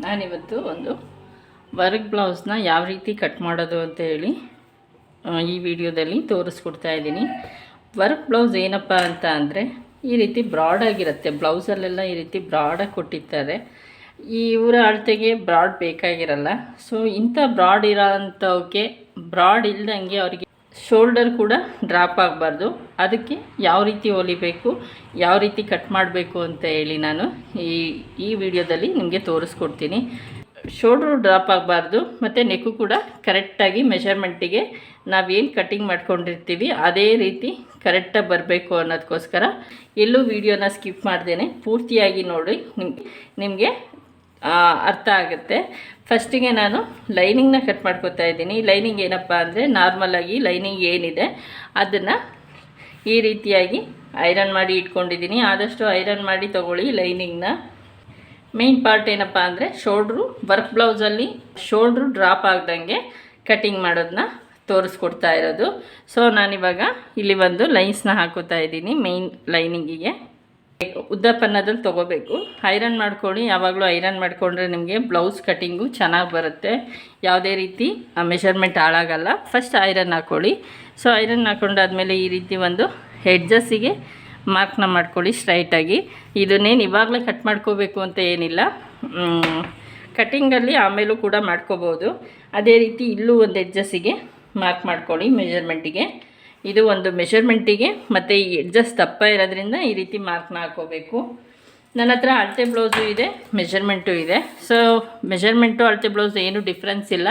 ನಾನಿವತ್ತು ಒಂದು ವರ್ಕ್ ಬ್ಲೌಸ್ನ ಯಾವ ರೀತಿ ಕಟ್ ಮಾಡೋದು ಅಂತ ಹೇಳಿ ಈ ವಿಡಿಯೋದಲ್ಲಿ ತೋರಿಸ್ಕೊಡ್ತಾ ಇದ್ದೀನಿ. ವರ್ಕ್ ಬ್ಲೌಸ್ ಏನಪ್ಪ ಅಂತ ಅಂದರೆ ಈ ರೀತಿ ಬ್ರಾಡಾಗಿರುತ್ತೆ. ಬ್ಲೌಸಲ್ಲೆಲ್ಲ ಈ ರೀತಿ ಬ್ರಾಡಾಗಿ ಕೊಟ್ಟಿರ್ತಾರೆ. ಇವರ ಅಳತೆಗೆ ಬ್ರಾಡ್ ಬೇಕಾಗಿರಲ್ಲ. ಸೊ ಇಂಥ ಬ್ರಾಡ್ ಇರೋ ಅಂಥವಕ್ಕೆ ಬ್ರಾಡ್ ಇಲ್ದಂಗೆ ಅವರಿಗೆ ಶೋಲ್ಡರ್ ಕೂಡ ಡ್ರಾಪ್ ಆಗಬಾರ್ದು. ಅದಕ್ಕೆ ಯಾವ ರೀತಿ ಹೊಲಿಬೇಕು, ಯಾವ ರೀತಿ ಕಟ್ ಮಾಡಬೇಕು ಅಂತ ಹೇಳಿ ನಾನು ಈ ವಿಡಿಯೋದಲ್ಲಿ ನಿಮಗೆ ತೋರಿಸ್ಕೊಡ್ತೀನಿ. ಶೋಲ್ಡ್ರು ಡ್ರಾಪ್ ಆಗಬಾರ್ದು ಮತ್ತು ನೆಕ್ಕು ಕೂಡ ಕರೆಕ್ಟಾಗಿ ಮೆಷರ್ಮೆಂಟಿಗೆ ನಾವೇನು ಕಟ್ಟಿಂಗ್ ಮಾಡ್ಕೊಂಡಿರ್ತೀವಿ ಅದೇ ರೀತಿ ಕರೆಕ್ಟಾಗಿ ಬರಬೇಕು ಅನ್ನೋದಕ್ಕೋಸ್ಕರ ಎಲ್ಲೂ ವಿಡಿಯೋನ ಸ್ಕಿಪ್ ಮಾಡ್ದೇನೆ ಪೂರ್ತಿಯಾಗಿ ನೋಡಿ, ನಿಮಗೆ ಅರ್ಥ ಆಗುತ್ತೆ. ಫಸ್ಟಿಗೆ ನಾನು ಲೈನಿಂಗ್ನ ಕಟ್ ಮಾಡ್ಕೊತಾ ಇದ್ದೀನಿ. ಲೈನಿಂಗ್ ಏನಪ್ಪ ಅಂದರೆ ನಾರ್ಮಲಾಗಿ ಲೈನಿಂಗ್ ಏನಿದೆ ಅದನ್ನು ಈ ರೀತಿಯಾಗಿ ಐರನ್ ಮಾಡಿ ಇಟ್ಕೊಂಡಿದ್ದೀನಿ. ಆದಷ್ಟು ಐರನ್ ಮಾಡಿ ತೊಗೊಳ್ಳಿ ಲೈನಿಂಗ್ನ. ಮೇನ್ ಪಾರ್ಟ್ ಏನಪ್ಪ ಅಂದರೆ ಶೋಲ್ಡ್ರು, ವರ್ಕ್ ಬ್ಲೌಸಲ್ಲಿ ಶೋಲ್ಡ್ರು ಡ್ರಾಪ್ ಆಗ್ದಂಗೆ ಕಟ್ಟಿಂಗ್ ಮಾಡೋದನ್ನ ತೋರಿಸ್ಕೊಡ್ತಾ ಇರೋದು. ಸೊ ನಾನಿವಾಗ ಇಲ್ಲಿ ಒಂದು ಲೈನ್ಸ್ನ ಹಾಕೋತಾ ಇದ್ದೀನಿ. ಮೇನ್ ಲೈನಿಂಗಿಗೆ ಉದ್ದ ಪನ್ನದಲ್ಲಿ ತೊಗೋಬೇಕು. ಐರನ್ ಮಾಡ್ಕೊಳ್ಳಿ. ಯಾವಾಗಲೂ ಐರನ್ ಮಾಡಿಕೊಂಡ್ರೆ ನಿಮಗೆ ಬ್ಲೌಸ್ ಕಟ್ಟಿಂಗು ಚೆನ್ನಾಗಿ ಬರುತ್ತೆ. ಯಾವುದೇ ರೀತಿ ಮೆಷರ್ಮೆಂಟ್ ಹಾಳಾಗಲ್ಲ. ಫಸ್ಟ್ ಐರನ್ ಹಾಕ್ಕೊಳ್ಳಿ. ಸೊ ಐರನ್ ಹಾಕ್ಕೊಂಡಾದ್ಮೇಲೆ ಈ ರೀತಿ ಒಂದು ಎಡ್ಜಸ್ಸಿಗೆ ಮಾರ್ಕ್ನ ಮಾಡ್ಕೊಳ್ಳಿ ಸ್ಟ್ರೈಟಾಗಿ. ಇದನ್ನೇನು ಇವಾಗಲೇ ಕಟ್ ಮಾಡ್ಕೋಬೇಕು ಅಂತ ಏನಿಲ್ಲ, ಕಟ್ಟಿಂಗಲ್ಲಿ ಆಮೇಲೂ ಕೂಡ ಮಾಡ್ಕೋಬೋದು. ಅದೇ ರೀತಿ ಇಲ್ಲೂ ಒಂದು ಎಡ್ಜಸ್ಸಿಗೆ ಮಾರ್ಕ್ ಮಾಡ್ಕೊಳ್ಳಿ ಮೆಷರ್ಮೆಂಟಿಗೆ. ಇದು ಒಂದು ಮೆಷರ್ಮೆಂಟಿಗೆ ಮತ್ತು ಈ ಎಡ್ಜಸ್ ದಪ್ಪ ಇರೋದ್ರಿಂದ ಈ ರೀತಿ ಮಾರ್ಕ್ನ ಹಾಕ್ಕೋಬೇಕು. ನನ್ನ ಹತ್ರ ಅಳತೆ ಬ್ಲೌಸು ಇದೆ, ಮೆಷರ್ಮೆಂಟು ಇದೆ. ಸೊ ಮೆಷರ್ಮೆಂಟು ಅಳತೆ ಬ್ಲೌಸ್ ಏನು ಡಿಫ್ರೆನ್ಸ್ ಇಲ್ಲ.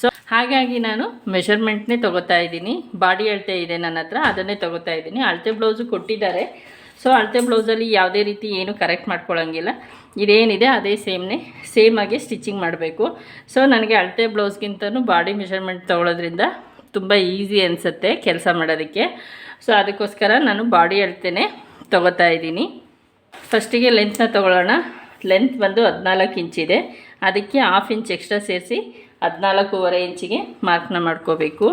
ಸೊ ಹಾಗಾಗಿ ನಾನು ಮೆಷರ್ಮೆಂಟ್ನೇ ತೊಗೋತಾ ಇದ್ದೀನಿ. ಬಾಡಿ ಅಳತೆ ಇದೆ ನನ್ನ ಹತ್ರ, ಅದನ್ನೇ ತೊಗೋತಾ ಇದ್ದೀನಿ. ಅಳತೆ ಬ್ಲೌಸು ಕೊಟ್ಟಿದ್ದಾರೆ. ಸೊ ಅಳತೆ ಬ್ಲೌಸಲ್ಲಿ ಯಾವುದೇ ರೀತಿ ಏನು ಕರೆಕ್ಟ್ ಮಾಡ್ಕೊಳ್ಳೋಂಗಿಲ್ಲ. ಇದೇನಿದೆ ಅದೇ ಸೇಮಾಗಿ ಸ್ಟಿಚಿಂಗ್ ಮಾಡಬೇಕು. ಸೊ ನನಗೆ ಅಳತೆ ಬ್ಲೌಸ್ಗಿಂತನೂ ಬಾಡಿ ಮೆಷರ್ಮೆಂಟ್ ತೊಗೊಳೋದ್ರಿಂದ ತುಂಬ ಈಸಿ ಅನಿಸುತ್ತೆ ಕೆಲಸ ಮಾಡೋದಕ್ಕೆ. ಸೊ ಅದಕ್ಕೋಸ್ಕರ ನಾನು ಬಾಡಿ ಅಳತೆನೇ ತೊಗೋತಾ ಇದ್ದೀನಿ. ಫಸ್ಟಿಗೆ ಲೆಂತ್ನ ತೊಗೊಳ್ಳೋಣ. ಲೆಂತ್ ಬಂದು 14 ಇಂಚಿದೆ. ಅದಕ್ಕೆ 1/2 ಇಂಚ್ ಎಕ್ಸ್ಟ್ರಾ ಸೇರಿಸಿ 14.5 ಇಂಚಿಗೆ ಮಾರ್ಕ್ನ ಮಾಡ್ಕೋಬೇಕು.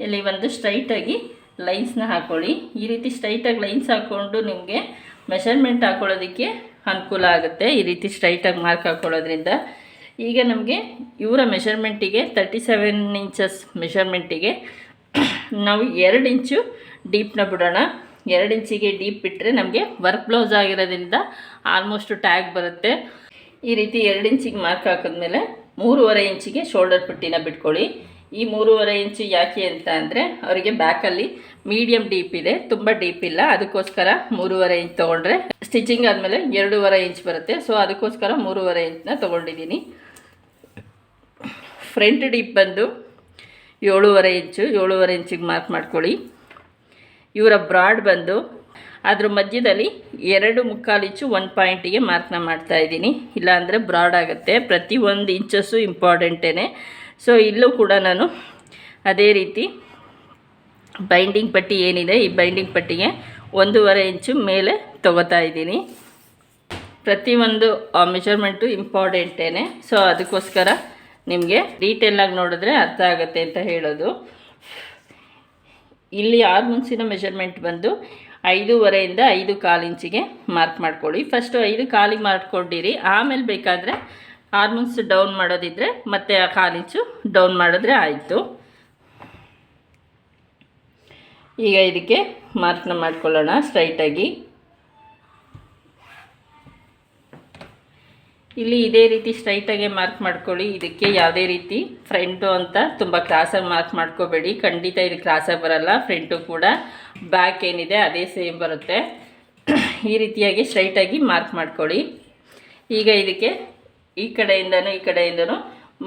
ಇಲ್ಲಿ ಒಂದು ಸ್ಟ್ರೈಟಾಗಿ ಲೈನ್ಸ್ನ ಹಾಕ್ಕೊಳ್ಳಿ. ಈ ರೀತಿ ಸ್ಟ್ರೈಟಾಗಿ ಲೈನ್ಸ್ ಹಾಕ್ಕೊಂಡು ನಿಮಗೆ ಮೆಷರ್ಮೆಂಟ್ ಹಾಕ್ಕೊಳ್ಳೋದಕ್ಕೆ ಅನುಕೂಲ ಆಗುತ್ತೆ. ಈ ರೀತಿ ಸ್ಟ್ರೈಟಾಗಿ ಮಾರ್ಕ್ ಹಾಕ್ಕೊಳ್ಳೋದ್ರಿಂದ ಈಗ ನಮಗೆ ಇವರ ಮೆಷರ್ಮೆಂಟಿಗೆ 37 ಇಂಚಸ್ ಮೆಷರ್ಮೆಂಟಿಗೆ ನಾವು 2 ಇಂಚು ಡೀಪ್ನ ಬಿಡೋಣ. 2 ಇಂಚಿಗೆ ಡೀಪ್ ಬಿಟ್ಟರೆ ನಮಗೆ ವರ್ಕ್ ಬ್ಲೌಸ್ ಆಗಿರೋದ್ರಿಂದ ಆಲ್ಮೋಸ್ಟ್ ಟ್ಯಾಗ್ ಬರುತ್ತೆ. ಈ ರೀತಿ 2 ಇಂಚಿಗೆ ಮಾರ್ಕ್ ಹಾಕಿದ್ಮೇಲೆ 3.5 ಇಂಚಿಗೆ ಶೋಲ್ಡರ್ ಪಟ್ಟಿನ ಬಿಟ್ಕೊಳ್ಳಿ. ಈ 3.5 ಇಂಚು ಯಾಕೆ ಅಂತ ಅಂದರೆ ಅವರಿಗೆ ಬ್ಯಾಕಲ್ಲಿ ಮೀಡಿಯಮ್ ಡೀಪ್ ಇದೆ, ತುಂಬ ಡೀಪ್ ಇಲ್ಲ. ಅದಕ್ಕೋಸ್ಕರ 3.5 ಇಂಚ್ ತೊಗೊಂಡ್ರೆ ಸ್ಟಿಚಿಂಗ್ ಆದಮೇಲೆ 2.5 ಇಂಚ್ ಬರುತ್ತೆ. ಸೊ ಅದಕ್ಕೋಸ್ಕರ 3.5 ಇಂಚನ್ನ ತೊಗೊಂಡಿದ್ದೀನಿ. ಫ್ರಂಟ್ ಡೀಪ್ ಬಂದು 7.5 ಇಂಚು, 7.5 ಇಂಚಿಗೆ ಮಾರ್ಕ್ ಮಾಡ್ಕೊಳ್ಳಿ. ಇವರ ಬ್ರಾಡ್ ಬಂದು ಅದ್ರ ಮಧ್ಯದಲ್ಲಿ 2.25 ಇಂಚು 1 ಪಾಯಿಂಟಿಗೆ ಮಾರ್ಕ್ನ ಮಾಡ್ತಾಯಿದ್ದೀನಿ. ಇಲ್ಲಾಂದರೆ ಬ್ರಾಡ್ ಆಗುತ್ತೆ. ಪ್ರತಿ 1 ಇಂಚಸ್ಸು ಇಂಪಾರ್ಟೆಂಟೇ. ಸೊ ಇಲ್ಲೂ ಕೂಡ ನಾನು ಅದೇ ರೀತಿ ಬೈಂಡಿಂಗ್ ಪಟ್ಟಿ ಏನಿದೆ ಈ ಬೈಂಡಿಂಗ್ ಪಟ್ಟಿಗೆ 1.5 ಇಂಚು ಮೇಲೆ ತೊಗೋತಾ ಇದ್ದೀನಿ. ಪ್ರತಿಯೊಂದು ಮೆಷರ್ಮೆಂಟು ಇಂಪಾರ್ಟೆಂಟೇ. ಸೊ ಅದಕ್ಕೋಸ್ಕರ ನಿಮಗೆ ಡೀಟೇಲಾಗಿ ನೋಡಿದ್ರೆ ಅರ್ಥ ಆಗುತ್ತೆ ಅಂತ ಹೇಳೋದು. ಇಲ್ಲಿ ಆರ್ಮುನ್ಸಿನ ಮೆಷರ್ಮೆಂಟ್ ಬಂದು 5.5 ಇಂದ 5.25 ಇಂಚಿಗೆ ಮಾರ್ಕ್ ಮಾಡ್ಕೊಳ್ಳಿ. ಫಸ್ಟು 5.25 ಮಾಡ್ಕೊಂಡಿರಿ. ಆಮೇಲೆ ಬೇಕಾದರೆ ಆರ್ಮುನ್ಸ್ ಡೌನ್ ಮಾಡೋದಿದ್ದರೆ ಮತ್ತೆ 1/4 ಇಂಚು ಡೌನ್ ಮಾಡಿದ್ರೆ ಆಯಿತು. ಈಗ ಇದಕ್ಕೆ ಮಾರ್ಕ್ನ ಮಾಡ್ಕೊಳ್ಳೋಣ ಸ್ಟ್ರೈಟಾಗಿ. ಇಲ್ಲಿ ಇದೇ ರೀತಿ ಸ್ಟ್ರೈಟಾಗೆ ಮಾರ್ಕ್ ಮಾಡ್ಕೊಳ್ಳಿ. ಇದಕ್ಕೆ ಯಾವುದೇ ರೀತಿ ಫ್ರಂಟು ಅಂತ ತುಂಬ ಕ್ರಾಸಾಗಿ ಮಾರ್ಕ್ ಮಾಡ್ಕೋಬೇಡಿ. ಖಂಡಿತ ಇದು ಕ್ರಾಸಾಗಿ ಬರಲ್ಲ. ಫ್ರಂಟು ಕೂಡ ಬ್ಯಾಕ್ ಏನಿದೆ ಅದೇ ಸೇಮ್ ಬರುತ್ತೆ. ಈ ರೀತಿಯಾಗಿ ಸ್ಟ್ರೈಟಾಗಿ ಮಾರ್ಕ್ ಮಾಡ್ಕೊಳ್ಳಿ. ಈಗ ಇದಕ್ಕೆ ಈ ಕಡೆಯಿಂದನೂ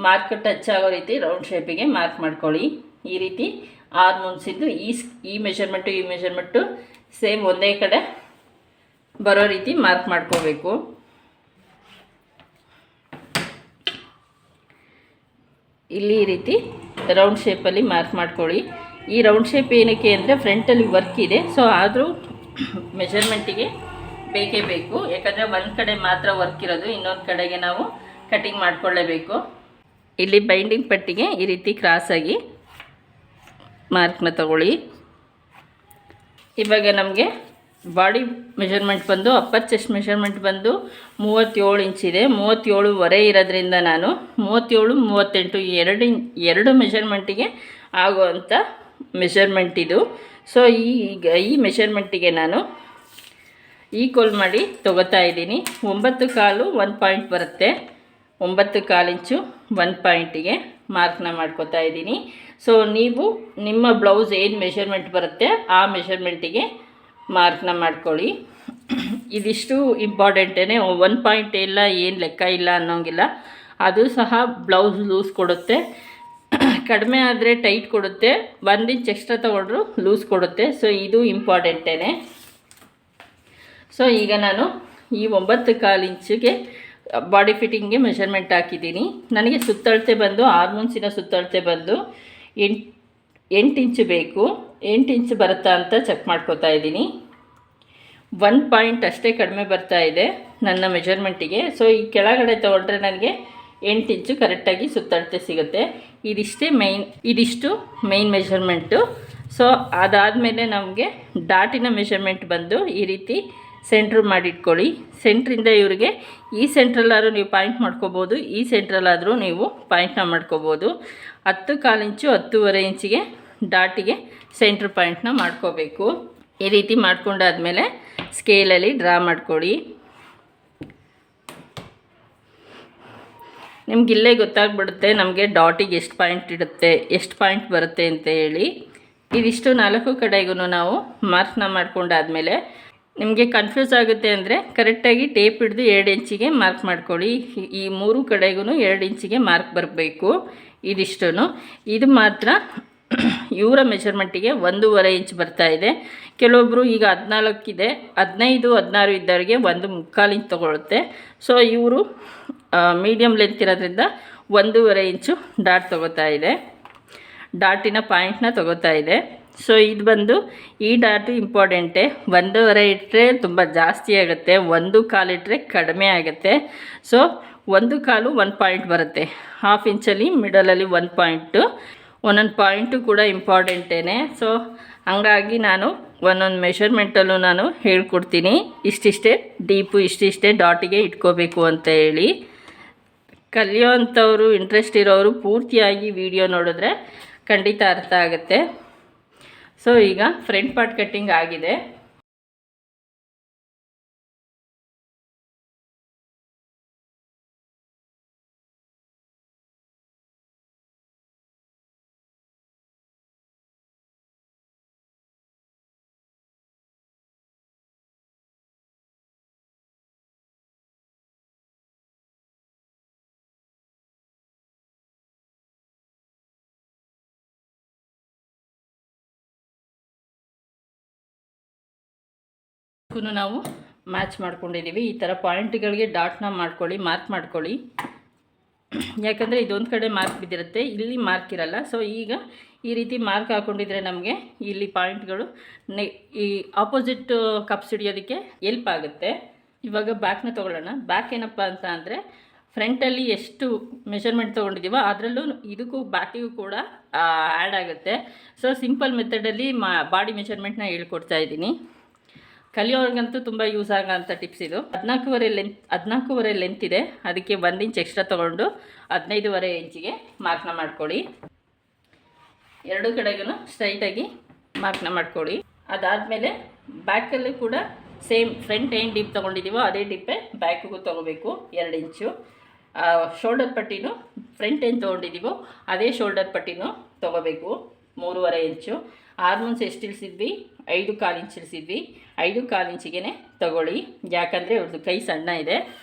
ಮಾರ್ಕ್ ಟಚ್ ಆಗೋ ರೀತಿ ರೌಂಡ್ ಶೇಪಿಗೆ ಮಾರ್ಕ್ ಮಾಡ್ಕೊಳ್ಳಿ. ಈ ರೀತಿ ಆರ್ಮುನ್ಸಿದ್ದು ಈ ಮೆಷರ್ಮೆಂಟು ಸೇಮ್ ಒಂದೇ ಕಡೆ ಬರೋ ರೀತಿ ಮಾರ್ಕ್ ಮಾಡ್ಕೋಬೇಕು. ಇಲ್ಲಿ ಈ ರೀತಿ ರೌಂಡ್ ಶೇಪಲ್ಲಿ ಮಾರ್ಕ್ ಮಾಡ್ಕೊಳ್ಳಿ. ಈ ರೌಂಡ್ ಶೇಪ್ ಏನಕ್ಕೆ ಅಂದರೆ ಫ್ರಂಟಲ್ಲಿ ವರ್ಕ್ ಇದೆ. ಸೊ ಆದರೂ ಮೆಷರ್ಮೆಂಟಿಗೆ ಬೇಕೇ ಬೇಕು. ಯಾಕಂದರೆ ಒಂದು ಕಡೆ ಮಾತ್ರ ವರ್ಕ್ ಇರೋದು, ಇನ್ನೊಂದು ಕಡೆಗೆ ನಾವು ಕಟಿಂಗ್ ಮಾಡಿಕೊಳ್ಳೇಬೇಕು. ಇಲ್ಲಿ ಬೈಂಡಿಂಗ್ ಪಟ್ಟಿಗೆ ಈ ರೀತಿ ಕ್ರಾಸಾಗಿ ಮಾರ್ಕ್ನ ತಗೊಳ್ಳಿ. ಇವಾಗ ನಮಗೆ ಬಾಡಿ ಮೆಷರ್ಮೆಂಟ್ ಬಂದು ಅಪ್ಪರ್ ಚೆಸ್ಟ್ ಮೆಷರ್ಮೆಂಟ್ ಬಂದು 37 ಇಂಚಿದೆ. 37.5 ಇರೋದ್ರಿಂದ ನಾನು 37, 38 ಎರಡು ಮೆಷರ್ಮೆಂಟಿಗೆ ಆಗುವಂಥ ಮೆಷರ್ಮೆಂಟ್ ಇದು. ಸೊ ಈ ಮೆಷರ್ಮೆಂಟಿಗೆ ನಾನು ಈಕ್ವಲ್ ಮಾಡಿ ತೊಗೋತಾ ಇದ್ದೀನಿ. 9 ಕಾಲು 1 ಪಾಯಿಂಟ್ ಬರುತ್ತೆ. 9 ಕಾಲು ಇಂಚು 1 ಪಾಯಿಂಟಿಗೆ ಮಾರ್ಕ್ನ ಮಾಡ್ಕೋತಾ ಇದ್ದೀನಿ. ಸೊ ನೀವು ನಿಮ್ಮ ಬ್ಲೌಸ್ ಏನು ಮೆಷರ್ಮೆಂಟ್ ಬರುತ್ತೆ ಆ ಮೆಷರ್ಮೆಂಟಿಗೆ ಮಾರ್ಕ್ನ ಮಾಡ್ಕೊಳ್ಳಿ. ಇದಿಷ್ಟು ಇಂಪಾರ್ಟೆಂಟೇ. 1 ಪಾಯಿಂಟ್ ಇಲ್ಲ, ಏನು ಲೆಕ್ಕ ಇಲ್ಲ ಅನ್ನೋಂಗಿಲ್ಲ. ಅದು ಸಹ ಬ್ಲೌಸ್ ಲೂಸ್ ಕೊಡುತ್ತೆ. ಕಡಿಮೆ ಆದರೆ ಟೈಟ್ ಕೊಡುತ್ತೆ, 1 ಇಂಚ್ ಎಕ್ಸ್ಟ್ರಾ ತೊಗೊಂಡ್ರು ಲೂಸ್ ಕೊಡುತ್ತೆ. ಸೊ ಇದು ಇಂಪಾರ್ಟೆಂಟೇ. ಸೊ ಈಗ ನಾನು ಈ 9 ಕಾಲು ಇಂಚಿಗೆ ಬಾಡಿ ಫಿಟ್ಟಿಂಗ್ಗೆ ಮೆಷರ್ಮೆಂಟ್ ಹಾಕಿದ್ದೀನಿ. ನನಗೆ ಸುತ್ತಳತೆ ಬಂದು ಆರ್ಮೋನ್ಸಿನ ಸುತ್ತಳತೆ ಬಂದು 8 ಇಂಚು ಬೇಕು. 8 ಇಂಚು ಬರುತ್ತಾ ಅಂತ ಚೆಕ್ ಮಾಡ್ಕೋತಾ ಇದ್ದೀನಿ. 1 ಪಾಯಿಂಟ್ ಅಷ್ಟೇ ಕಡಿಮೆ ಬರ್ತಾ ಇದೆ ನನ್ನ ಮೆಷರ್ಮೆಂಟಿಗೆ. ಸೊ ಈ ಕೆಳಗಡೆ ತೊಗೊಂಡ್ರೆ ನನಗೆ 8 ಇಂಚು ಕರೆಕ್ಟಾಗಿ ಸುತ್ತಳತೆ ಸಿಗುತ್ತೆ. ಇದಿಷ್ಟು ಮೈನ್ ಮೆಷರ್ಮೆಂಟು. ಸೊ ಅದಾದಮೇಲೆ ನಮಗೆ ಡಾಟಿನ ಮೆಷರ್ಮೆಂಟ್ ಬಂದು ಈ ರೀತಿ ಸೆಂಟ್ರ್ ಮಾಡಿಟ್ಕೊಳ್ಳಿ. ಸೆಂಟ್ರಿಂದ ಇವರಿಗೆ ಈ ಸೆಂಟ್ರಲ್ಲಾದರೂ ನೀವು ಪಾಯಿಂಟ್ ಮಾಡ್ಕೋಬೋದು, ಈ ಸೆಂಟ್ರಲ್ಲಾದರೂ ನೀವು ಪಾಯಿಂಟ್ನ ಮಾಡ್ಕೋಬೋದು. 10 ಕಾಲು ಇಂಚು 10.5 ಇಂಚಿಗೆ ಡಾಟಿಗೆ ಸೆಂಟ್ರ್ ಪಾಯಿಂಟ್ನ ಮಾಡ್ಕೋಬೇಕು. ಈ ರೀತಿ ಮಾಡ್ಕೊಂಡಾದ್ಮೇಲೆ ಸ್ಕೇಲಲ್ಲಿ ಡ್ರಾ ಮಾಡ್ಕೊಳ್ಳಿ. ನಿಮಗಿಲ್ಲೇ ಗೊತ್ತಾಗ್ಬಿಡುತ್ತೆ ನಮಗೆ ಡಾಟಿಗೆ ಎಷ್ಟು ಪಾಯಿಂಟ್ ಇಡುತ್ತೆ, ಎಷ್ಟು ಪಾಯಿಂಟ್ ಬರುತ್ತೆ ಅಂತ ಹೇಳಿ. ಇದಿಷ್ಟು 4 ಕಡೆಗೂ ನಾವು ಮಾರ್ಕ್ನ ಮಾಡ್ಕೊಂಡಾದ್ಮೇಲೆ ನಿಮಗೆ ಕನ್ಫ್ಯೂಸ್ ಆಗುತ್ತೆ ಅಂದರೆ ಕರೆಕ್ಟಾಗಿ ಟೇಪ್ ಹಿಡಿದು 2 ಇಂಚಿಗೆ ಮಾರ್ಕ್ ಮಾಡ್ಕೊಳ್ಳಿ. ಈ 3 ಕಡೆಗೂ 2 ಇಂಚಿಗೆ ಮಾರ್ಕ್ ಬರಬೇಕು. ಇದಿಷ್ಟು ಇದು ಮಾತ್ರ ಇವರ ಮೆಷರ್ಮೆಂಟಿಗೆ 1.5 ಇಂಚ್ ಬರ್ತಾಯಿದೆ. ಕೆಲವೊಬ್ಬರು ಈಗ 14 ಇದೆ, 15, 16 ಇದ್ದವರಿಗೆ 1.25 ಇಂಚ್ ತೊಗೊಳುತ್ತೆ. ಸೊ ಇವರು ಮೀಡಿಯಮ್ ಲೆಂತ್ ಇರೋದ್ರಿಂದ 1.5 ಇಂಚು ಡಾಟ್ ತೊಗೋತಾ ಇದೆ, ಡಾಟಿನ ಪಾಯಿಂಟ್ನ ತೊಗೋತಾ ಇದೆ. ಸೊ ಇದು ಬಂದು ಈ ಡಾಟು ಇಂಪಾರ್ಟೆಂಟೇ. 1.5 ಇಟ್ಟರೆ ತುಂಬ ಜಾಸ್ತಿ ಆಗುತ್ತೆ, 1 ಕಾಲು ಇಟ್ಟರೆ ಕಡಿಮೆ ಆಗುತ್ತೆ. ಸೊ 1 ಕಾಲು 1 ಪಾಯಿಂಟ್ ಬರುತ್ತೆ. 1/2 ಇಂಚಲ್ಲಿ ಮಿಡಲಲ್ಲಿ 1 ಪಾಯಿಂಟು, ಒಂದೊಂದು ಪಾಯಿಂಟು ಕೂಡ ಇಂಪಾರ್ಟೆಂಟೇ. ಸೊ ಹಂಗಾಗಿ ನಾನು ಒಂದೊಂದು ಮೆಷರ್ಮೆಂಟಲ್ಲೂ ನಾನು ಹೇಳ್ಕೊಡ್ತೀನಿ, ಇಷ್ಟಿಷ್ಟೇ ಡೀಪು, ಇಷ್ಟಿಷ್ಟೇ ಡಾಟಿಗೆ ಇಟ್ಕೋಬೇಕು ಅಂತ ಹೇಳಿ. ಕಲಿಯೋವಂಥವ್ರು, ಇಂಟ್ರೆಸ್ಟ್ ಇರೋರು ಪೂರ್ತಿಯಾಗಿ ವಿಡಿಯೋ ನೋಡಿದ್ರೆ ಖಂಡಿತ ಅರ್ಥ ಆಗುತ್ತೆ. ಸೊ ಈಗ ಫ್ರಂಟ್ ಪಾರ್ಟ್ ಕಟ್ಟಿಂಗ್ ಆಗಿದೆ. ನಾವು ಮ್ಯಾಚ್ ಮಾಡ್ಕೊಂಡಿದ್ದೀವಿ. ಈ ಥರ ಪಾಯಿಂಟ್ಗಳಿಗೆ ಡಾಟ್ನ ಮಾಡ್ಕೊಳ್ಳಿ, ಮಾರ್ಕ್ ಮಾಡ್ಕೊಳ್ಳಿ. ಯಾಕಂದರೆ ಇದೊಂದು ಕಡೆ ಮಾರ್ಕ್ ಬಿದ್ದಿರುತ್ತೆ, ಇಲ್ಲಿ ಮಾರ್ಕ್ ಇರಲ್ಲ. ಸೊ ಈಗ ಈ ರೀತಿ ಮಾರ್ಕ್ ಹಾಕ್ಕೊಂಡಿದ್ರೆ ನಮಗೆ ಇಲ್ಲಿ ಪಾಯಿಂಟ್ಗಳು ಈ ಆಪೋಸಿಟ್ ಕಪ್ಸ್ ಹಿಡಿಯೋದಕ್ಕೆ ಎಲ್ಪ್ ಆಗುತ್ತೆ. ಇವಾಗ ಬ್ಯಾಕ್ನ ತೊಗೊಳ್ಳೋಣ. ಬ್ಯಾಕ್ ಏನಪ್ಪ ಅಂತ ಅಂದರೆ ಫ್ರಂಟಲ್ಲಿ ಎಷ್ಟು ಮೆಷರ್ಮೆಂಟ್ ತೊಗೊಂಡಿದ್ದೀವೋ ಅದರಲ್ಲೂ ಇದಕ್ಕೂ ಬ್ಯಾಕಿಗೂ ಕೂಡ ಆ್ಯಡ್ ಆಗುತ್ತೆ. ಸೊ ಸಿಂಪಲ್ ಮೆಥಡಲ್ಲಿ ಬಾಡಿ ಮೆಷರ್ಮೆಂಟ್ನ ಹೇಳ್ಕೊಡ್ತಾ ಇದ್ದೀನಿ. ಕಲಿಯೋರ್ಗಂತೂ ತುಂಬ ಯೂಸ್ ಆಗೋಂಥ ಟಿಪ್ಸ್ ಇದು. 14.5 ಲೆಂತ್ ಇದೆ, ಅದಕ್ಕೆ 1 ಇಂಚ್ ಎಕ್ಸ್ಟ್ರಾ ತೊಗೊಂಡು 15.5 ಇಂಚಿಗೆ ಮಾರ್ಕ್ನ ಮಾಡ್ಕೊಳ್ಳಿ. 2 ಕಡೆಗೂ ಸ್ಟ್ರೈಟಾಗಿ ಮಾರ್ಕ್ನ ಮಾಡ್ಕೊಳ್ಳಿ. ಅದಾದಮೇಲೆ ಬ್ಯಾಕಲ್ಲಿ ಕೂಡ ಸೇಮ್ ಫ್ರಂಟ್ ಏನು ಡಿಪ್ ತೊಗೊಂಡಿದ್ದೀವೋ ಅದೇ ಡಿಪ್ಪೇ ಬ್ಯಾಕಿಗೂ ತೊಗೋಬೇಕು. 2 ಇಂಚು ಶೋಲ್ಡರ್ ಪಟ್ಟಿನೂ ಫ್ರಂಟ್ ಏನು ತೊಗೊಂಡಿದ್ದೀವೋ ಅದೇ ಶೋಲ್ಡರ್ ಪಟ್ಟಿನೂ ತೊಗೋಬೇಕು. 3.5 ಇಂಚು. ಆರ್ಮೋನ್ಸ್ ಎಷ್ಟು ಇಳಿಸಿದ್ವಿ? 5.25 ಇಂಚ್ ಇಳಿಸಿದ್ವಿ. 5.25 ಇಂಚಿಗೆ ತೊಗೊಳ್ಳಿ, ಯಾಕಂದರೆ ಅವ್ರದ್ದು ಕೈ ಸಣ್ಣ ಇದೆ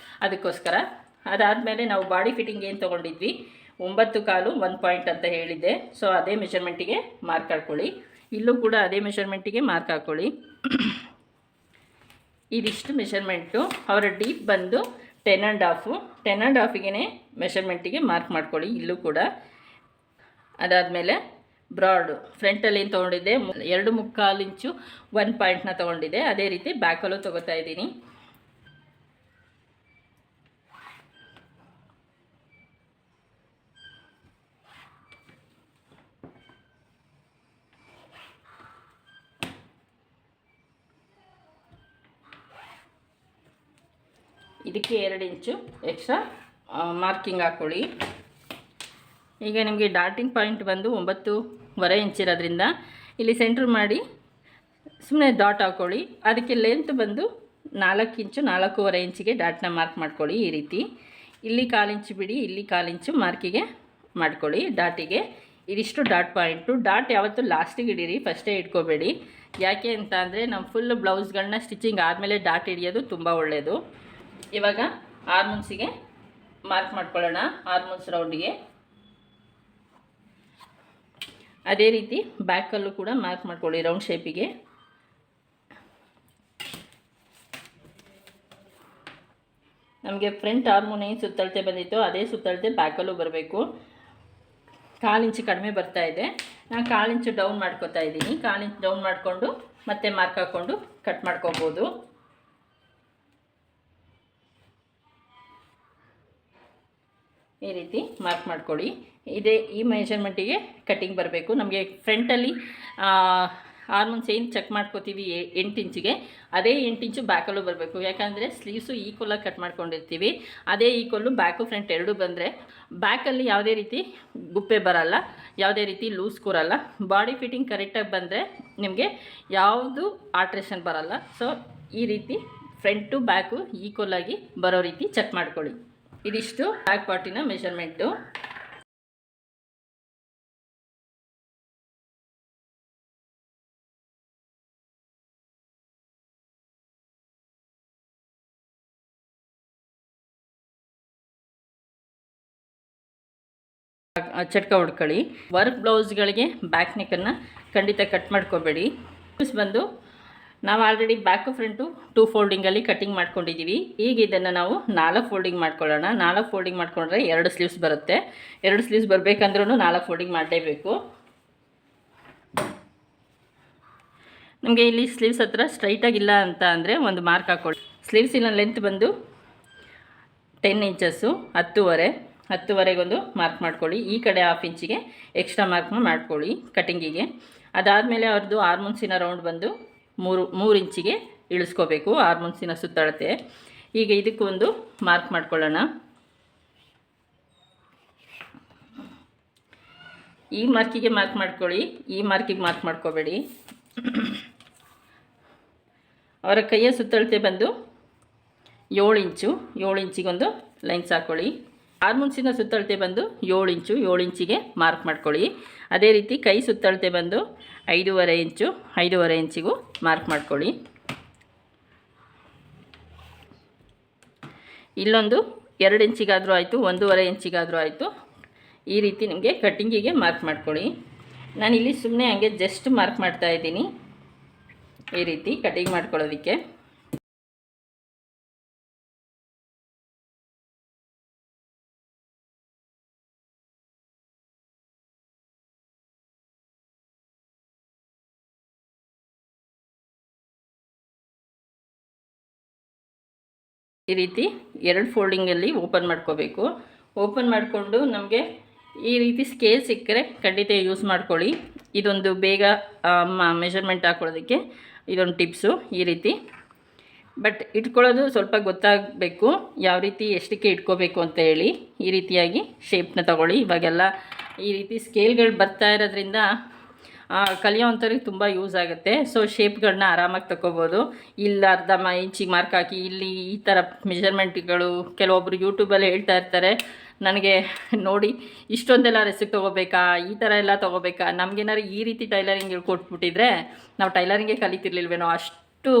ಅದಕ್ಕೋಸ್ಕರ. ಅದಾದಮೇಲೆ ನಾವು ಬಾಡಿ ಫಿಟ್ಟಿಂಗ್ ಏನು ತೊಗೊಂಡಿದ್ವಿ 9 ಕಾಲು 1 ಪಾಯಿಂಟ್ ಅಂತ ಹೇಳಿದ್ದೆ. ಸೊ ಅದೇ ಮೆಷರ್ಮೆಂಟಿಗೆ ಮಾರ್ಕ್ ಹಾಕ್ಕೊಳ್ಳಿ. ಇಲ್ಲೂ ಕೂಡ ಅದೇ ಮೆಷರ್ಮೆಂಟಿಗೆ ಮಾರ್ಕ್ ಹಾಕ್ಕೊಳ್ಳಿ. ಇದಿಷ್ಟು ಮೆಷರ್ಮೆಂಟು. ಅವರ ಡೀಪ್ ಬಂದು 10.5. 10.5ಗೆ ಮೆಷರ್ಮೆಂಟಿಗೆ ಮಾರ್ಕ್ ಮಾಡ್ಕೊಳ್ಳಿ ಇಲ್ಲೂ ಕೂಡ. ಅದಾದಮೇಲೆ ಬ್ರಾಡು ಫ್ರಂಟಲ್ಲಿ ಏನು ತೊಗೊಂಡಿದ್ದೆ 2.25 ಇಂಚು 1 ಪಾಯಿಂಟ್ನ ತೊಗೊಂಡಿದ್ದೆ, ಅದೇ ರೀತಿ ಬ್ಯಾಕಲ್ಲೂ ತೊಗೋತಾ ಇದ್ದೀನಿ. ಇದಕ್ಕೆ 2 ಇಂಚು ಎಕ್ಸ್ಟ್ರಾ ಮಾರ್ಕಿಂಗ್ ಹಾಕ್ಕೊಳ್ಳಿ. ಈಗ ನಿಮಗೆ ಡಾಟಿಂಗ್ ಪಾಯಿಂಟ್ ಬಂದು 9.25 ಇಂಚ್ ಇರೋದ್ರಿಂದ ಇಲ್ಲಿ ಸೆಂಟ್ರ್ ಮಾಡಿ ಸುಮ್ಮನೆ ಡಾಟ್ ಹಾಕ್ಕೊಳ್ಳಿ. ಅದಕ್ಕೆ ಲೆಂತ್ ಬಂದು 4 ಇಂಚು 4.25 ಇಂಚಿಗೆ ಡಾಟ್ನ ಮಾರ್ಕ್ ಮಾಡ್ಕೊಳ್ಳಿ. ಈ ರೀತಿ ಇಲ್ಲಿ 1/4 ಇಂಚು ಬಿಡಿ, ಇಲ್ಲಿ 1/4 ಇಂಚು ಮಾರ್ಕಿಗೆ ಮಾಡ್ಕೊಳ್ಳಿ ಡಾಟಿಗೆ. ಇದಿಷ್ಟು ಡಾಟ್ ಪಾಯಿಂಟು. ಡಾಟ್ ಯಾವತ್ತೂ ಲಾಸ್ಟಿಗೆ ಹಿಡೀರಿ, ಫಸ್ಟೇ ಇಟ್ಕೋಬೇಡಿ. ಯಾಕೆ ಅಂತ ಅಂದರೆ ನಮ್ಮ ಫುಲ್ ಬ್ಲೌಸ್ಗಳನ್ನ ಸ್ಟಿಚಿಂಗ್ ಆದಮೇಲೆ ಡಾಟ್ ಹಿಡಿಯೋದು ತುಂಬ ಒಳ್ಳೆಯದು. ಇವಾಗ ಆರ್ಮುನ್ಸಿಗೆ ಮಾರ್ಕ್ ಮಾಡ್ಕೊಳ್ಳೋಣ. ಆರ್ಮುನ್ಸ್ ರೌಂಡಿಗೆ ಅದೇ ರೀತಿ ಬ್ಯಾಕಲ್ಲೂ ಕೂಡ ಮಾರ್ಕ್ ಮಾಡ್ಕೊಳ್ಳಿ ರೌಂಡ್ ಶೇಪಿಗೆ. ನಮಗೆ ಫ್ರಂಟ್ ಆರ್ಮೋನ್ ಏನು ಸುತ್ತಳತೆ ಬಂದಿತ್ತು ಅದೇ ಸುತ್ತಳತೆ ಬ್ಯಾಕಲ್ಲೂ ಬರಬೇಕು. 1/4 ಇಂಚು ಕಡಿಮೆ ಬರ್ತಾ ಇದೆ. ನಾನು 1/4 ಇಂಚು ಡೌನ್ ಮಾಡ್ಕೋತಾ ಇದ್ದೀನಿ. 1/4 ಇಂಚು ಡೌನ್ ಮಾಡಿಕೊಂಡು ಮತ್ತೆ ಮಾರ್ಕ್ ಹಾಕ್ಕೊಂಡು ಕಟ್ ಮಾಡ್ಕೋಬೋದು. ಈ ರೀತಿ ಮಾರ್ಕ್ ಮಾಡ್ಕೊಳ್ಳಿ. ಈ ಮೆಜರ್ಮೆಂಟಿಗೆ ಕಟ್ಟಿಂಗ್ ಬರಬೇಕು. ನಮಗೆ ಫ್ರಂಟಲ್ಲಿ ಆರ್ಮನ್ಸ್ ಏನು ಚೆಕ್ ಮಾಡ್ಕೋತೀವಿ 8 ಇಂಚಿಗೆ, ಅದೇ 8 ಇಂಚು ಬ್ಯಾಕಲ್ಲೂ ಬರಬೇಕು. ಯಾಕಂದರೆ ಸ್ಲೀವ್ಸು ಈಕ್ವಲಾಗಿ ಕಟ್ ಮಾಡ್ಕೊಂಡಿರ್ತೀವಿ. ಅದೇ ಈಕ್ವಲ್ಲು ಬ್ಯಾಕು ಫ್ರಂಟ್ ಎರಡೂ ಬಂದರೆ ಬ್ಯಾಕಲ್ಲಿ ಯಾವುದೇ ರೀತಿ ಗುಪ್ಪೆ ಬರಲ್ಲ, ಯಾವುದೇ ರೀತಿ ಲೂಸ್ ಕೂರಲ್ಲ. ಬಾಡಿ ಫಿಟ್ಟಿಂಗ್ ಕರೆಕ್ಟಾಗಿ ಬಂದರೆ ನಿಮಗೆ ಯಾವುದು ಆಲ್ಟ್ರೇಷನ್ ಬರಲ್ಲ. ಸೊ ಈ ರೀತಿ ಫ್ರಂಟು ಬ್ಯಾಕು ಈಕ್ವಲಾಗಿ ಬರೋ ರೀತಿ ಚೆಕ್ ಮಾಡ್ಕೊಳ್ಳಿ. ಇದಿಷ್ಟು ಬ್ಯಾಕ್ ಪಾರ್ಟಿನ ಮೆಷರ್ಮೆಂಟು. ಚಟ್ಕ ಹೊಡ್ಕೊಳ್ಳಿ. ವರ್ಕ್ ಬ್ಲೌಸ್ಗಳಿಗೆ ಬ್ಯಾಕ್ ನೆಕ್ಕನ್ನು ಖಂಡಿತ ಕಟ್ ಮಾಡ್ಕೋಬೇಡಿ. ಬಂದು ನಾವು ಆಲ್ರೆಡಿ ಬ್ಯಾಕು ಫ್ರಂಟು 2 ಫೋಲ್ಡಿಂಗಲ್ಲಿ ಕಟ್ಟಿಂಗ್ ಮಾಡ್ಕೊಂಡಿದ್ದೀವಿ. ಈಗ ಇದನ್ನು ನಾವು 4 ಫೋಲ್ಡಿಂಗ್ ಮಾಡ್ಕೊಳ್ಳೋಣ. 4 ಫೋಲ್ಡಿಂಗ್ ಮಾಡ್ಕೊಂಡ್ರೆ 2 ಸ್ಲೀವ್ಸ್ ಬರುತ್ತೆ. 2 ಸ್ಲೀವ್ಸ್ ಬರಬೇಕಂದ್ರೂ 4 ಫೋಲ್ಡಿಂಗ್ ಮಾಡಲೇಬೇಕು. ನಮಗೆ ಇಲ್ಲಿ ಸ್ಲೀವ್ಸ್ ಹತ್ರ ಸ್ಟ್ರೈಟಾಗಿಲ್ಲ ಅಂತ ಅಂದರೆ ಒಂದು ಮಾರ್ಕ್ ಹಾಕ್ಕೊಳ್ಳಿ. ಸ್ಲೀವ್ಸಿನ ಲೆಂತ್ ಬಂದು 10 ಇಂಚಸ್ಸು, 10.5 ಮಾರ್ಕ್ ಮಾಡ್ಕೊಳ್ಳಿ. ಈ ಕಡೆ 1/2 ಇಂಚಿಗೆ ಎಕ್ಸ್ಟ್ರಾ ಮಾರ್ಕ್ನ ಮಾಡ್ಕೊಳ್ಳಿ ಕಟ್ಟಿಂಗಿಗೆ. ಅದಾದಮೇಲೆ ಅವ್ರದ್ದು ಆರ್ಮುನ್ಸಿನ ರೌಂಡ್ ಬಂದು 3 ಇಂಚಿಗೆ ಇಳಿಸ್ಕೋಬೇಕು ಆರ್ಮುನ್ಸಿನ ಸುತ್ತಳತೆ. ಈಗ ಇದಕ್ಕೊಂದು ಮಾರ್ಕ್ ಮಾಡ್ಕೊಳ್ಳೋಣ. ಈ ಮಾರ್ಕಿಗೆ ಮಾರ್ಕ್ ಮಾಡ್ಕೊಳ್ಳಿ, ಈ ಮಾರ್ಕಿಗೆ ಮಾರ್ಕ್ ಮಾಡ್ಕೋಬೇಡಿ. ಅವರ ಕೈಯ ಸುತ್ತಳತೆ ಬಂದು 7 ಇಂಚು, 7 ಇಂಚಿಗೊಂದು ಲೈನ್ಸ್ ಹಾಕ್ಕೊಳ್ಳಿ. ಆರ್ಮುನ್ಸಿನ ಸುತ್ತಳತೆ ಬಂದು 7 ಇಂಚು, 7 ಇಂಚಿಗೆ ಮಾರ್ಕ್ ಮಾಡ್ಕೊಳ್ಳಿ. ಅದೇ ರೀತಿ ಕೈ ಸುತ್ತಳತೆ ಬಂದು 5.5 ಇಂಚು, 5.5 ಇಂಚಿಗೂ ಮಾರ್ಕ್ ಮಾಡ್ಕೊಳ್ಳಿ. ಇಲ್ಲೊಂದು 2 ಇಂಚಿಗಾದರೂ ಆಯಿತು, 1.5 ಇಂಚಿಗಾದರೂ ಆಯಿತು. ಈ ರೀತಿ ನಿಮಗೆ ಕಟ್ಟಿಂಗಿಗೆ ಮಾರ್ಕ್ ಮಾಡ್ಕೊಳ್ಳಿ. ನಾನಿಲ್ಲಿ ಸುಮ್ಮನೆ ಹಂಗೆ ಜಸ್ಟ್ ಮಾರ್ಕ್ ಮಾಡ್ತಾ ಇದ್ದೀನಿ. ಈ ರೀತಿ ಕಟ್ಟಿಂಗ್ ಮಾಡ್ಕೊಳ್ಳೋದಕ್ಕೆ ಈ ರೀತಿ 2 ಫೋಲ್ಡಿಂಗಲ್ಲಿ ಓಪನ್ ಮಾಡ್ಕೋಬೇಕು. ಓಪನ್ ಮಾಡಿಕೊಂಡು ನಮಗೆ ಈ ರೀತಿ ಸ್ಕೇಲ್ ಸಿಕ್ಕರೆ ಖಂಡಿತ ಯೂಸ್ ಮಾಡ್ಕೊಳ್ಳಿ. ಇದೊಂದು ಬೇಗ ಮೆಷರ್ಮೆಂಟ್ ಹಾಕ್ಕೊಳ್ಳೋದಕ್ಕೆ ಇದೊಂದು ಟಿಪ್ಸು. ಈ ರೀತಿ ಬಟ್ ಇಟ್ಕೊಳ್ಳೋದು ಸ್ವಲ್ಪ ಗೊತ್ತಾಗಬೇಕು, ಯಾವ ರೀತಿ ಎಷ್ಟಕ್ಕೆ ಇಟ್ಕೋಬೇಕು ಅಂತ ಹೇಳಿ. ಈ ರೀತಿಯಾಗಿ ಶೇಪ್ನ ತಗೊಳ್ಳಿ. ಇವಾಗೆಲ್ಲ ಈ ರೀತಿ ಸ್ಕೇಲ್ಗಳು ಬರ್ತಾ ಇರೋದ್ರಿಂದ ಕಲಿಯೋವಂಥವ್ರಿಗೆ ತುಂಬ ಯೂಸ್ ಆಗುತ್ತೆ. ಸೊ ಶೇಪ್ಗಳನ್ನ ಆರಾಮಾಗಿ ತಗೋಬೋದು. ಇಲ್ಲಿ ಅರ್ಧ ಇಂಚಿಗೆ ಮಾರ್ಕ್ ಹಾಕಿ ಇಲ್ಲಿ ಈ ಥರ ಮೆಷರ್ಮೆಂಟ್ಗಳು ಕೆಲವೊಬ್ಬರು ಯೂಟ್ಯೂಬಲ್ಲಿ ಹೇಳ್ತಾ ಇರ್ತಾರೆ. ನನಗೆ ನೋಡಿ ಇಷ್ಟೊಂದೆಲ್ಲ ರೆಸಿಪಿ ತೊಗೋಬೇಕಾ, ಈ ಥರ ಎಲ್ಲ ತೊಗೋಬೇಕಾ, ನಮಗೇನಾದ್ರು ಈ ರೀತಿ ಟೈಲರಿಂಗ್ ಹೇಳ್ಕೊಟ್ಬಿಟ್ಟಿದ್ರೆ ನಾವು ಟೈಲರಿಂಗೇ ಕಲಿತಿರ್ಲಿಲ್ವೇನೋ, ಅಷ್ಟು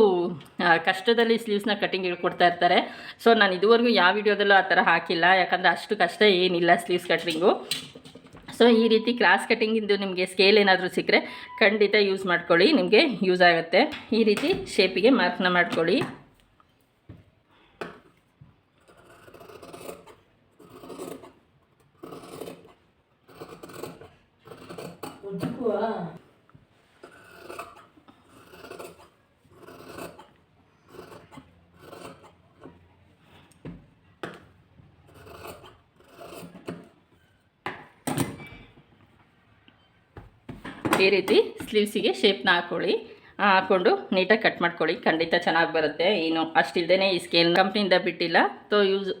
ಕಷ್ಟದಲ್ಲಿ ಸ್ಲೀವ್ಸ್ನ ಕಟ್ಟಿಂಗ್ ಹೇಳ್ಕೊಡ್ತಾ ಇರ್ತಾರೆ. ಸೊ ನಾನು ಇದುವರೆಗೂ ಯಾವ ವಿಡಿಯೋದಲ್ಲೂ ಆ ಥರ ಹಾಕಿಲ್ಲ, ಯಾಕಂದರೆ ಅಷ್ಟು ಕಷ್ಟ ಏನಿಲ್ಲ ಸ್ಲೀವ್ಸ್ ಕಟ್ಟಿಂಗು. ಸೊ ಈ ರೀತಿ ಕ್ರಾಸ್ ಕಟ್ಟಿಂಗಿಂದು ನಿಮಗೆ ಸ್ಕೇಲ್ ಏನಾದರೂ ಸಿಕ್ಕರೆ ಖಂಡಿತ ಯೂಸ್ ಮಾಡ್ಕೊಳ್ಳಿ, ನಿಮಗೆ ಯೂಸ್ ಆಗುತ್ತೆ. ಈ ರೀತಿ ಶೇಪಿಗೆ ಮಾರ್ಕ್ನ ಮಾಡ್ಕೊಳ್ಳಿ. ಈ ರೀತಿ ಸ್ಲೀವ್ಸಿಗೆ ಶೇಪ್ನ ಹಾಕ್ಕೊಳ್ಳಿ. ಹಾಕ್ಕೊಂಡು ನೀಟಾಗಿ ಕಟ್ ಮಾಡ್ಕೊಳ್ಳಿ. ಖಂಡಿತ ಚೆನ್ನಾಗಿ ಬರುತ್ತೆ. ಏನು ಅಷ್ಟಿಲ್ಲದೇ ಈ ಸ್ಕೇಲ್ ಕಂಪ್ನಿಯಿಂದ ಬಿಟ್ಟಿಲ್ಲ,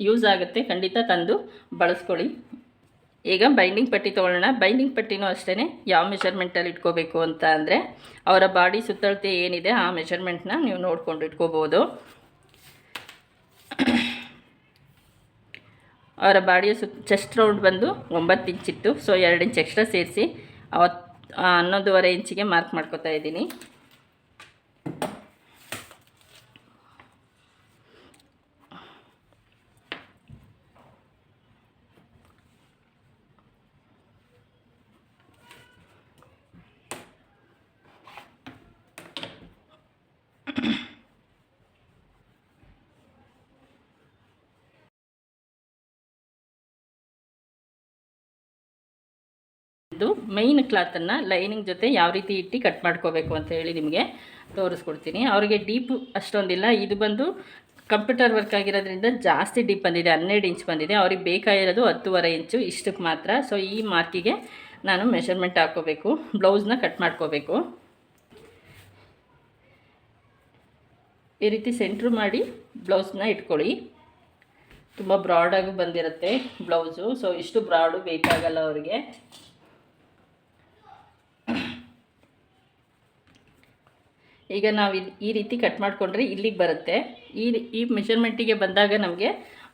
ಯೂಸ್ ಆಗುತ್ತೆ. ಖಂಡಿತ ತಂದು ಬಳಸ್ಕೊಳ್ಳಿ. ಈಗ ಬೈಂಡಿಂಗ್ ಪಟ್ಟಿ ತೊಗೊಳ್ಳೋಣ. ಬೈಂಡಿಂಗ್ ಪಟ್ಟಿನೂ ಅಷ್ಟೇ ಯಾವ ಮೆಷರ್ಮೆಂಟಲ್ಲಿ ಇಟ್ಕೋಬೇಕು ಅಂತ ಅಂದರೆ ಅವರ ಬಾಡಿ ಸುತ್ತಳತೆ ಏನಿದೆ ಆ ಮೆಷರ್ಮೆಂಟ್ನ ನೀವು ನೋಡಿಕೊಂಡು ಇಟ್ಕೋಬೋದು. ಅವರ ಬಾಡಿಯ ಚೆಸ್ಟ್ ರೌಂಡ್ ಬಂದು 9 ಇಂಚಿತ್ತು. ಸೊ 2 ಇಂಚ್ ಎಕ್ಸ್ಟ್ರಾ ಸೇರಿಸಿ 11.5 ಇಂಚಿಗೆ ಮಾರ್ಕ್ ಮಾಡ್ಕೊತಾ ಇದ್ದೀನಿ. ಮೈನ್ ಕ್ಲಾತನ್ನು ಲೈನಿಂಗ್ ಜೊತೆ ಯಾವ ರೀತಿ ಇಟ್ಟು ಕಟ್ ಮಾಡ್ಕೋಬೇಕು ಅಂತ ಹೇಳಿ ನಿಮಗೆ ತೋರಿಸ್ಕೊಡ್ತೀನಿ. ಅವರಿಗೆ ಡೀಪ್ ಅಷ್ಟೊಂದಿಲ್ಲ. ಇದು ಬಂದು ಕಂಪ್ಯೂಟರ್ ವರ್ಕ್ ಆಗಿರೋದ್ರಿಂದ ಜಾಸ್ತಿ ಡೀಪ್ ಬಂದಿದೆ, 12 ಇಂಚ್ ಬಂದಿದೆ. ಅವ್ರಿಗೆ ಬೇಕಾಗಿರೋದು 10.5 ಇಂಚು, ಇಷ್ಟಕ್ಕೆ ಮಾತ್ರ. ಸೊ ಈ ಮಾರ್ಕಿಗೆ ನಾನು ಮೆಷರ್ಮೆಂಟ್ ಹಾಕ್ಕೋಬೇಕು, ಬ್ಲೌಸ್ನ ಕಟ್ ಮಾಡ್ಕೋಬೇಕು. ಈ ರೀತಿ ಸೆಂಟ್ರ್ ಮಾಡಿ ಬ್ಲೌಸ್ನ ಇಟ್ಕೊಳ್ಳಿ. ತುಂಬ ಬ್ರಾಡಾಗಿ ಬಂದಿರುತ್ತೆ ಬ್ಲೌಸು. ಸೊ ಇಷ್ಟು ಬ್ರಾಡು ಬೇಕಾಗಲ್ಲ ಅವರಿಗೆ. ಈಗ ನಾವು ಈ ರೀತಿ ಕಟ್ ಮಾಡಿಕೊಂಡ್ರೆ ಇಲ್ಲಿಗೆ ಬರುತ್ತೆ. ಈ ಮೆಷರ್ಮೆಂಟಿಗೆ ಬಂದಾಗ ನಮಗೆ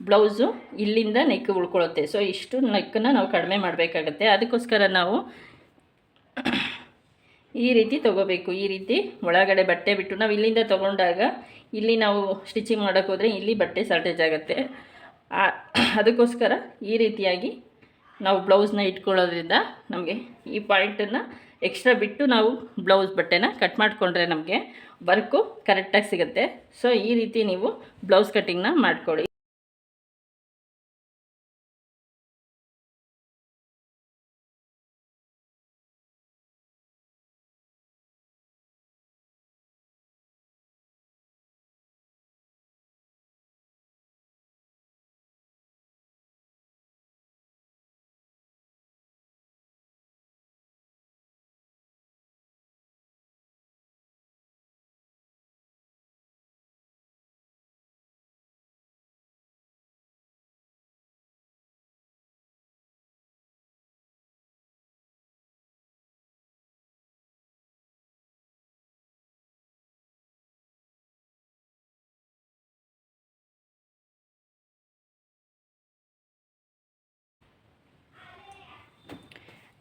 ಬ್ಲೌಸು ಇಲ್ಲಿಂದ ನೆಕ್ ಉಳ್ಕೊಳ್ಳುತ್ತೆ. ಸೊ ಇಷ್ಟು ನೆಕ್ಕನ್ನು ನಾವು ಕಡಿಮೆ ಮಾಡಬೇಕಾಗತ್ತೆ. ಅದಕ್ಕೋಸ್ಕರ ನಾವು ಈ ರೀತಿ ತೊಗೋಬೇಕು. ಈ ರೀತಿ ಒಳಗಡೆ ಬಟ್ಟೆ ಬಿಟ್ಟು ನಾವು ಇಲ್ಲಿಂದ ತೊಗೊಂಡಾಗ ಇಲ್ಲಿ ನಾವು ಸ್ಟಿಚಿಂಗ್ ಮಾಡೋಕ್ಕೆ ಹೋದರೆ ಇಲ್ಲಿ ಬಟ್ಟೆ ಶಾರ್ಟೇಜ್ ಆಗುತ್ತೆ. ಅದಕ್ಕೋಸ್ಕರ ಈ ರೀತಿಯಾಗಿ ನಾವು ಬ್ಲೌಸ್ನ ಇಟ್ಕೊಳ್ಳೋದ್ರಿಂದ ನಮಗೆ ಈ ಪಾಯಿಂಟನ್ನು ಎಕ್ಸ್ಟ್ರಾ ಬಿಟ್ಟು ನಾವು ಬ್ಲೌಸ್ ಬಟ್ಟೆನ ಕಟ್ ಮಾಡಿಕೊಂಡ್ರೆ ನಮಗೆ ವರ್ಕು ಕರೆಕ್ಟಾಗಿ ಸಿಗುತ್ತೆ. ಸೊ ಈ ರೀತಿ ನೀವು ಬ್ಲೌಸ್ ಕಟ್ಟಿಂಗ್ನ ಮಾಡ್ಕೊಳ್ಳಿ.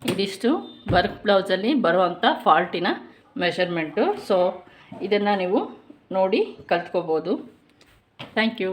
ಇದಿಷ್ಟು ವರ್ಕ್ ಬ್ಲೌಸಲ್ಲಿ ಬರುವಂಥ ಫಾಲ್ಟಿನ ಮೆಷರ್ಮೆಂಟು. ಸೊ ಇದನ್ನು ನೀವು ನೋಡಿ ಕಲ್ತ್ಕೋಬೋದು. Thank you.